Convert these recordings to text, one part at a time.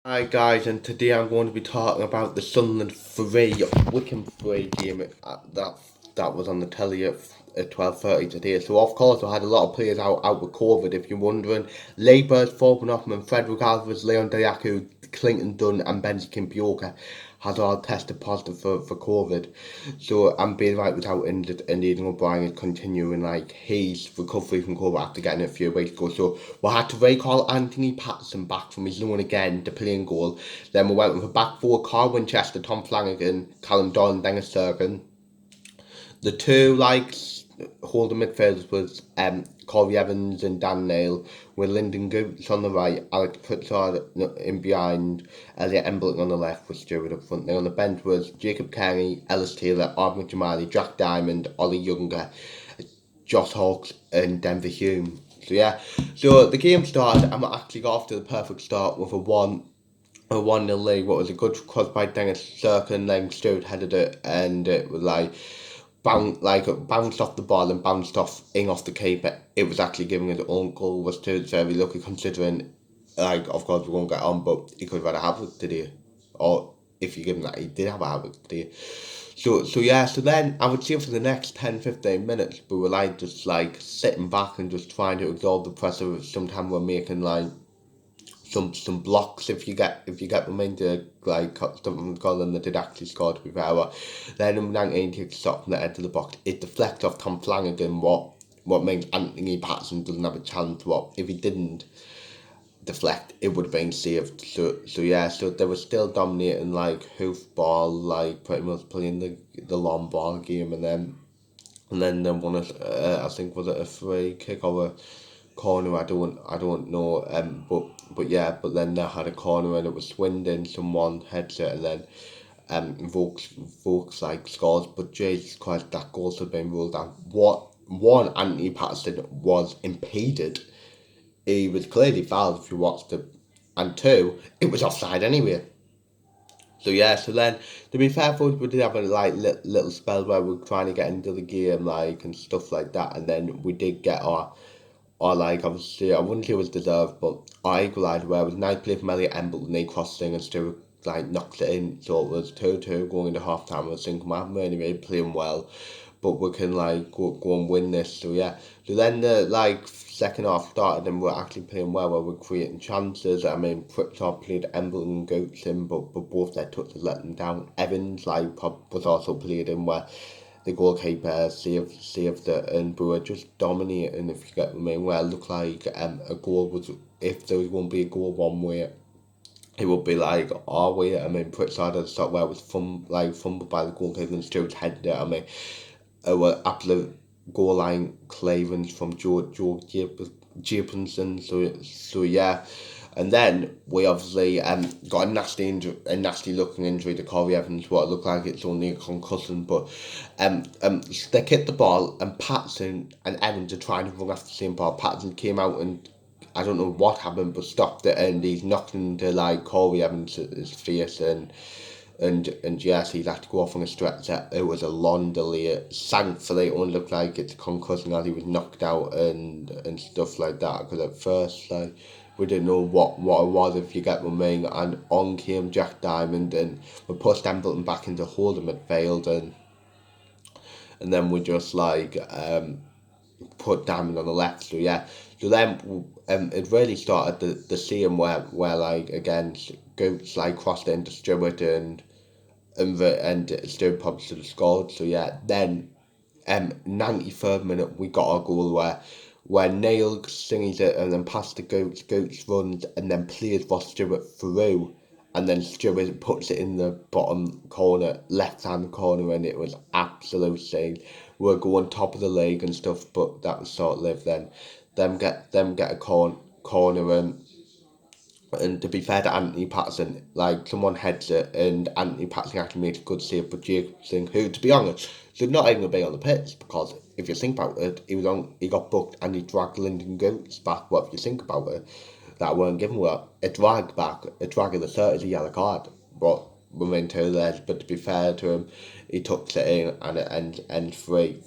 Hi guys, and today I'm going to be talking about the Sunderland 3, Wycombe 3 game that was on the telly at 12:30 today. So of course I had a lot of players out with COVID. If you're wondering, Labour's, Forbin Hoffman, Frederick Alvarez, Leon Diaku, Clinton Dunn, and Benji Kimpioka has all tested positive for COVID. So I'm being right without injured, and Aidan O'Brien is continuing like his recovery from COVID after getting it a few weeks ago. So we had to recall Anthony Patterson back from his loan again to play in goal. Then we went with a back four: Carl Winchester, Tom Flanagan, Callum Doyle, Dennis Serkin. The two holding midfielders was Corey Evans and Dan Neil, with Lyndon Goots on the right, Alex Pritchard in behind, Elliot Embleton on the left, with Stewart up front. Then on the bench was Jacob Carey, Ellis Taylor, Arden Jamali, Jack Diamond, Ollie Younger, Josh Hawkes, and Denver Hume. So the game started and we actually got off to the perfect start with a 1-0 lead. What was a good cross by Dennis Serkin, then Stewart headed it, and it was bounced off the ball and bounced off the keeper. It was actually giving his own goal, was too very lucky considering, of course we won't get on, but he could have had a hat today, or if you give him that, he did have a hat today. So then I would say for the next 10-15 minutes we were just sitting back and just trying to absorb the pressure. Sometimes we're making some blocks, if you get them into something goal, and they did actually score, to be fair. But then in 19 takes a shot from the edge of the box, it deflects off Tom Flanagan, what makes Anthony Patterson doesn't have a chance. What if he didn't deflect, it would have been saved. So they were still dominating hoofball, pretty much playing the long ball game. And then they won it. I think, was it a free kick or a corner? I don't know. But then they had a corner and it was Swindon. Someone heads it, and then Vokes scores. But Jesus Christ, that goal should have been ruled out. One, Anthony Patterson was impeded. He was clearly fouled if you watched it, and two, it was offside anyway. So then, to be fair, for us, we did have a little spell where we were trying to get into the game and stuff like that, and then we did get our obviously, I wouldn't say it was deserved, but our equaliser, where it was nice play from Elliot Embleton, he crossing and Stewart knocks it in. So it was 2-2 going into half time. I was thinking, we haven't really playing well, but we can go and win this. So then the second half started and we're actually playing well, where we're creating chances. I mean, Pritchard played Embleton and Goats in, but both their touches let them down. Evans was also played in, where the goalkeeper saved it, and we were just dominating, if you get what I mean. Where it looked like a goal was, if there was going to be a goal one way, it would be our way. I mean, Pritchard had a stop where it was fumbled by the goalkeeper and Stewart's headed it. I mean, it was absolute goal line clearance from Joe Jacobson. So yeah. And then we obviously got a nasty looking injury to Corey Evans. What it looked like it's only a concussion, but they kicked the ball, and Patterson and Evans are trying to run after the same ball. Patterson came out and I don't know what happened, but stopped it, and he's knocked into Corey Evans' his face, and yes, he's had to go off on a stretcher. It was a long delay. Thankfully, it only looked like it's a concussion as he was knocked out and stuff like that. Because at first, we didn't know what it was, if you get what I mean. And on came Jack Diamond, and we pushed Embleton back into holding midfield, and then we just put Diamond on the left. So then it really started the scene where again Goats crossed it into Stewart, and Stewart probably should have scored. So yeah, then 93rd minute we got our goal, where Neil sings it and then past the Goats runs and then plays for Stewart through, and then Stewart puts it in the bottom corner, left hand corner, and it was absolute scene. We were going top of the league and stuff, but that was short lived. Then them get a corner, and to be fair to Anthony Patterson, someone heads it, and Anthony Patterson actually made a good save. But Jacobson, who, to be honest, should not even be on the pitch, because if you think about it, he got booked and he dragged Lyndon Goots back. What if you think about it, that weren't given a drag back, a drag in the 30s, a yellow card. But we went to there. But to be fair to him, he took it in, and free.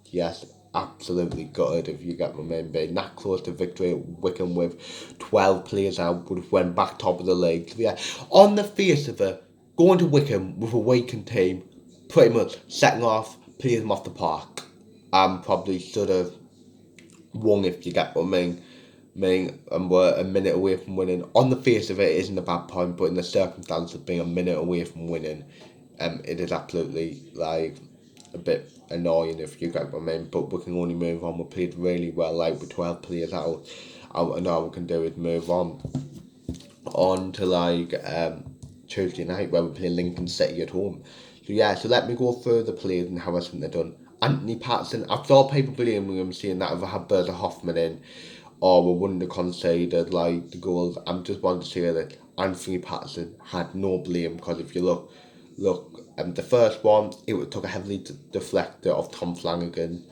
Yes. absolutely gutted, if you get my main being that close to victory at Wycombe with 12 players out, would have went back top of the league. So yeah, on the face of it, going to Wycombe with a weakened team, pretty much setting off, playing them off the park, and probably should have won, if you get what I mean, and we're a minute away from winning. On the face of it, isn't a bad point, but in the circumstance of being a minute away from winning, it is absolutely like a bit annoying, if you get what I mean. But we can only move on. We played really well, like with 12 players out, and all we can do is move on to like Tuesday night, where we play Lincoln City at home. So yeah, so let me go through the players and how I think they're done. Anthony Patterson, I saw people blaming him, saying that if I had Bertha Hoffman in, or we wouldn't have conceded like the goals. I'm just wanting to say that Anthony Patterson had no blame, because if you look, the first one, it took a heavily deflector of Tom Flanagan.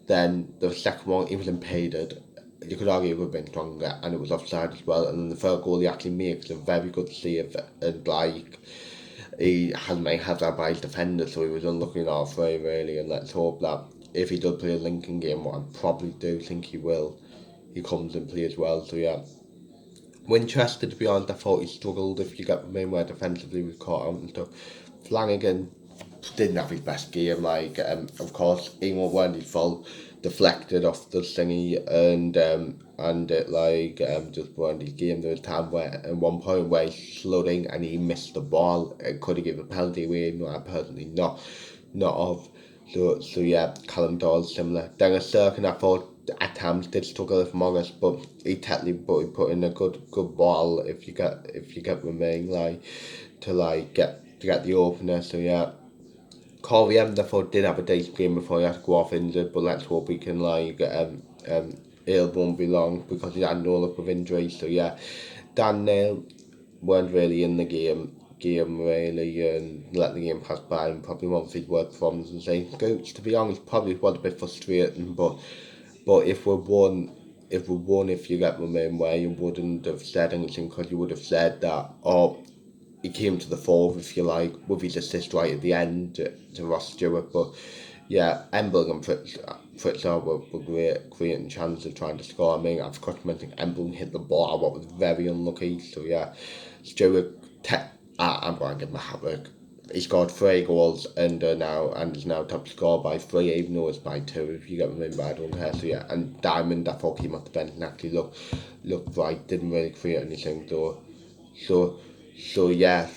Then the second one, he was impeded. You could argue it would have been stronger, and it was offside as well. And then the third goal, he actually makes a very good save, and like he has made hazard by his defender, so he was unlucky in all three really. And let's hope that if he does play a Lincoln game, what I probably do think he will, he comes and plays well. So yeah, Winchester, to be honest, I thought he struggled, if you get me, where defensively was caught out and stuff. Flanagan didn't have his best game, like of course Emo weren't his fault, deflected off the thingy, and it like just weren't his game. There was a time where at one point where he's flooding and he missed the ball, it could have given a penalty away. No, I personally not of. So yeah, Callum Doyle's similar. Dennis Sirkin, I thought at times did struggle, if I'm honest, but he put in a good ball, if you get what I mean, like to like get the opener. So yeah, Corey therefore did have a decent game before he had to go off injured, but let's hope he can like it won't be long, because he had no luck with injuries. So yeah, Dan Neil weren't really in the game really, and let the game pass by, and probably one of his worst performances and saying Gooch, to be honest, probably was a bit frustrating, but if you get my main way, you wouldn't have said anything, because you would have said that, oh, he came to the fore, if you like, with his assist right at the end to Ross Stewart. But yeah, Embling and Fritzell were great, creating chances of trying to score. I mean, I've got to mention Embling hit the ball, what was very unlucky. So yeah, Stewart, I'm going to give him a hat trick. He scored 3 goals and is now top scorer by 3, even though it's by 2. If you get me, but I don't care. So yeah, and Diamond, I thought came off the bench and actually looked right. Didn't really create anything though. So yeah,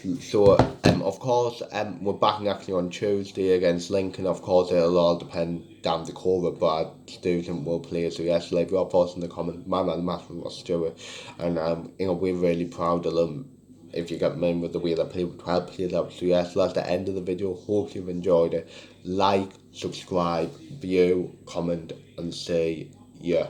of course we're backing actually on Tuesday against Lincoln. Of course it'll all depend down the cover, but I do think we'll play. So yes, leave your thoughts in the comments. My man, Matthew Ross Stewart, and we're really proud of them, if you get me, with the way they play with 12 players out. So yes, that's the end of the video. Hope you've enjoyed it. Like, subscribe, view, comment, and say yeah.